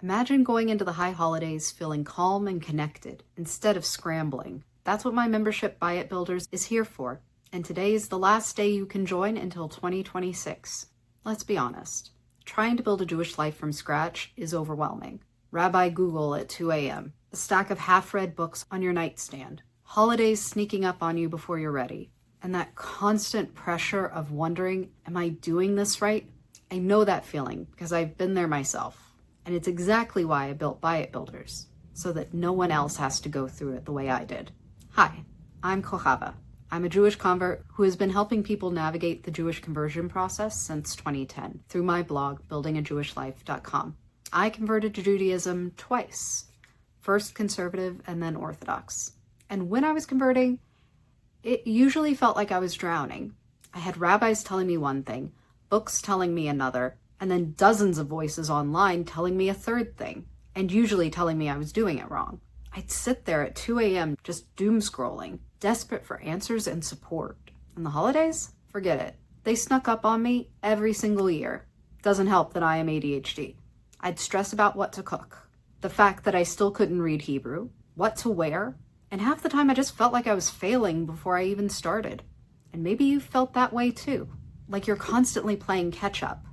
Imagine going into the high holidays feeling calm and connected instead of scrambling. That's what my membership Bayit Builders is here for. And today is the last day you can join until 2026. Let's be honest. Trying to build a Jewish life from scratch is overwhelming. Rabbi Google at 2 a.m., a stack of half-read books on your nightstand, holidays sneaking up on you before you're ready, and that constant pressure of wondering, am I doing this right? I know that feeling because I've been there myself. And it's exactly why I built Bayit Builders, so that no one else has to go through it the way I did. Hi, I'm Kochava. I'm a Jewish convert who has been helping people navigate the Jewish conversion process since 2010 through my blog, buildingajewishlife.com. I converted to Judaism twice, first conservative and then Orthodox. And when I was converting, it usually felt like I was drowning. I had rabbis telling me one thing, books telling me another, and then dozens of voices online telling me a third thing, and usually telling me I was doing it wrong. I'd sit there at 2 a.m. just doom scrolling, desperate for answers and support. And the holidays? Forget it. They snuck up on me every single year. Doesn't help that I am ADHD. I'd stress about what to cook, the fact that I still couldn't read Hebrew, what to wear, and half the time I just felt like I was failing before I even started. And maybe you felt that way too, like you're constantly playing catch up.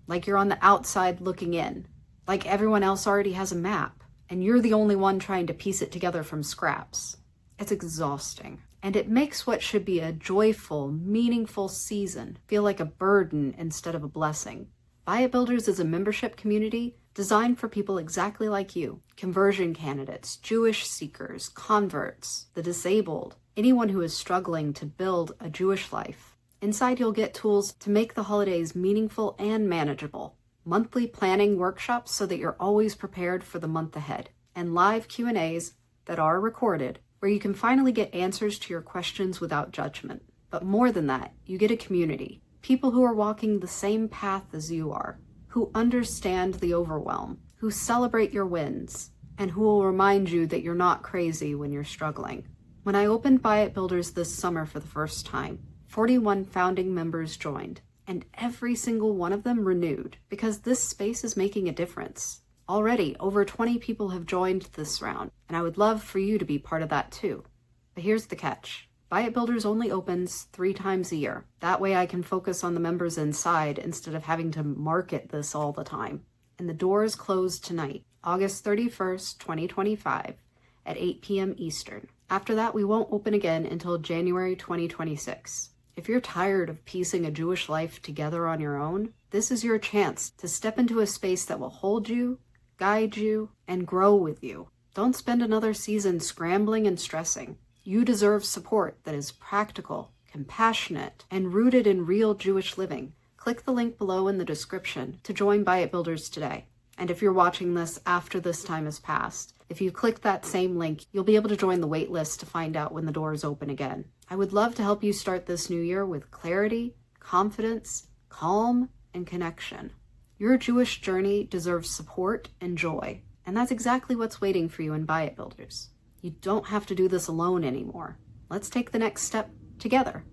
Like you're on the outside looking in, like everyone else already has a map, and you're the only one trying to piece it together from scraps. It's exhausting, and it makes what should be a joyful, meaningful season feel like a burden instead of a blessing. Bayit Builders is a membership community designed for people exactly like you, conversion candidates, Jewish seekers, converts, the disabled, anyone who is struggling to build a Jewish life. Inside, you'll get tools to make the holidays meaningful and manageable, monthly planning workshops so that you're always prepared for the month ahead, and live Q&As that are recorded where you can finally get answers to your questions without judgment. But more than that, you get a community, people who are walking the same path as you are, who understand the overwhelm, who celebrate your wins, and who will remind you that you're not crazy when you're struggling. When I opened Bayit Builders this summer for the first time, 41 founding members joined, and every single one of them renewed, because this space is making a difference. Already, over 20 people have joined this round, and I would love for you to be part of that too. But here's the catch. Bayit Builders only opens 3 times a year. That way I can focus on the members inside instead of having to market this all the time. And the doors close tonight, August 31st, 2025, at 8 p.m. Eastern. After that, we won't open again until January 2026. If you're tired of piecing a Jewish life together on your own, this is your chance to step into a space that will hold you, guide you, and grow with you. Don't spend another season scrambling and stressing. You deserve support that is practical, compassionate, and rooted in real Jewish living. Click the link below in the description to join Bayit Builders today. And if you're watching this after this time has passed, if you click that same link, you'll be able to join the waitlist to find out when the doors open again. I would love to help you start this new year with clarity, confidence, calm, and connection. Your Jewish journey deserves support and joy, and that's exactly what's waiting for you in Bayit Builders. You don't have to do this alone anymore. Let's take the next step together.